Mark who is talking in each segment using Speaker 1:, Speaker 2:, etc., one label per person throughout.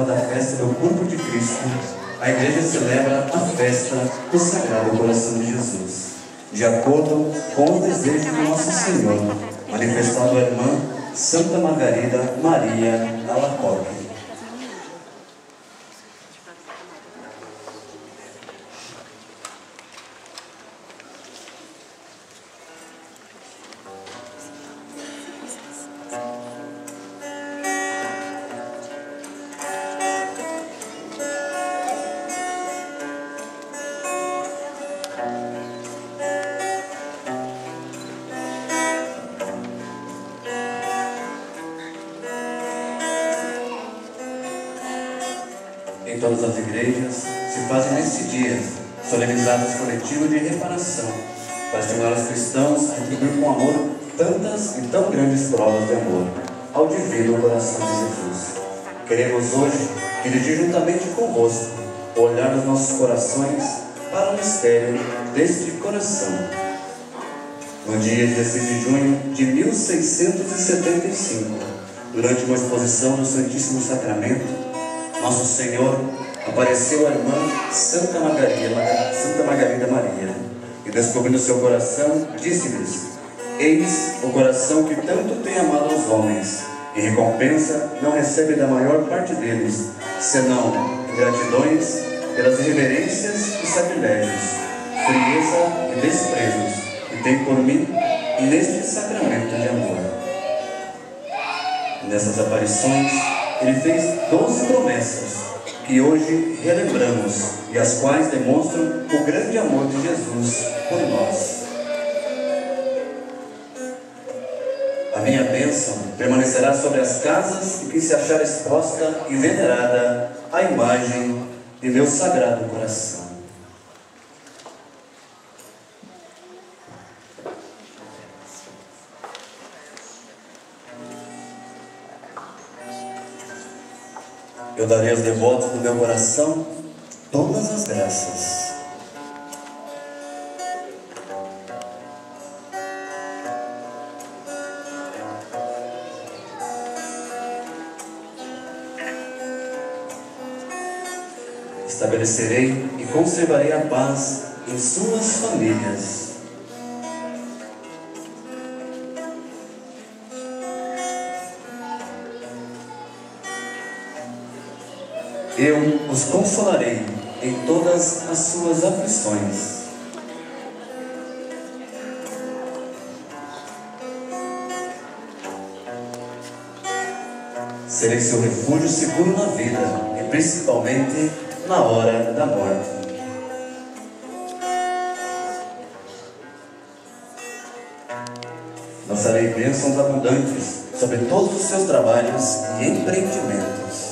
Speaker 1: oitava da festa do corpo de Cristo, a Igreja celebra a festa do Sagrado Coração de Jesus, de acordo com os desejos do Nosso Senhor, manifestado à irmã Santa Margarida Maria Alacoque. Em todas as igrejas se fazem nesse dia solenidades coletivas de reparação para estimular os cristãos a retribuir com amor tantas e tão grandes provas de amor ao divino coração de Jesus. Queremos hoje dirigir juntamente convosco o olhar dos nossos corações para o mistério deste coração. No dia 16 de junho de 1675, durante uma exposição do Santíssimo Sacramento, Nosso Senhor apareceu à irmã Santa Margarida Maria e, descobrindo seu coração, disse-lhes: eis o coração que tanto tem amado aos homens, e recompensa não recebe da maior parte deles, senão ingratidões pelas irreverências e sacrilégios, frieza e desprezos, e tem por mim neste sacramento de amor. Nessas aparições, ele fez 12 promessas que hoje relembramos e as quais demonstram o grande amor de Jesus por nós. A minha bênção permanecerá sobre as casas em que se achar exposta e venerada a imagem de meu Sagrado Coração. Eu darei aos devotos do meu coração todas as graças. Estabelecerei e conservarei a paz em suas famílias. Eu os consolarei em todas as suas aflições. Serei seu refúgio seguro na vida e principalmente na hora da morte. Lançarei bênçãos abundantes sobre todos os seus trabalhos e empreendimentos.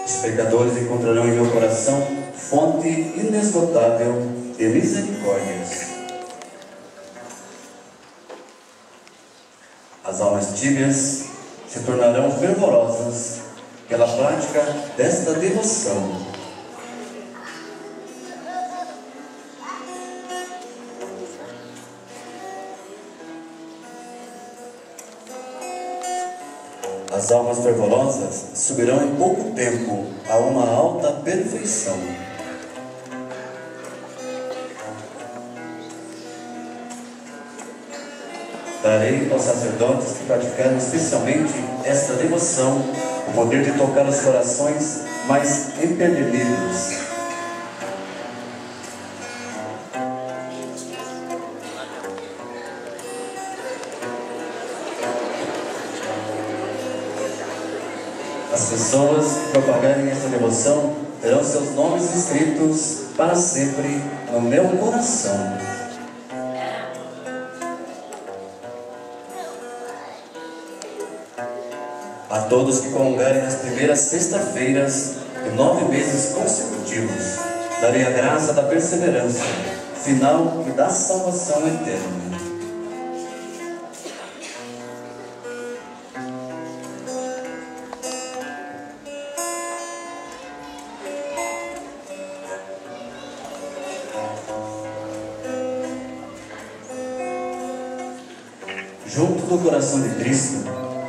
Speaker 1: Os pecadores encontrarão em meu coração fonte inesgotável de misericórdias. As almas tíbias se tornarão fervorosas pela prática desta devoção. As almas fervorosas subirão em pouco tempo a uma alta perfeição. Darei aos sacerdotes que praticaram especialmente esta devoção o poder de tocar os corações mais empedernidos. As pessoas que propagarem esta devoção terão seus nomes escritos para sempre no meu coração. A todos que comungarem nas primeiras sexta-feiras de 9 meses consecutivos, darei a graça da perseverança, final e da salvação eterna. Junto do coração de Cristo,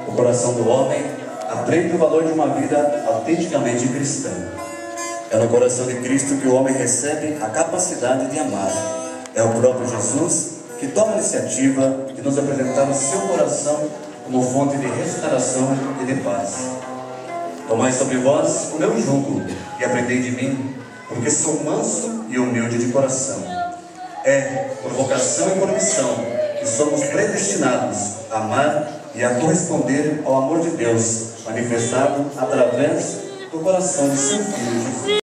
Speaker 1: o coração do homem aprende o valor de uma vida autenticamente cristã. É no coração de Cristo que o homem recebe a capacidade de amar. É o próprio Jesus que toma a iniciativa de nos apresentar o seu coração como fonte de restauração e de paz. Tomai sobre vós o meu jugo e aprendei de mim, porque sou manso e humilde de coração. É por vocação e por missão que somos predestinados a amar e a corresponder ao amor de Deus, manifestado através do coração de seu Filho Jesus.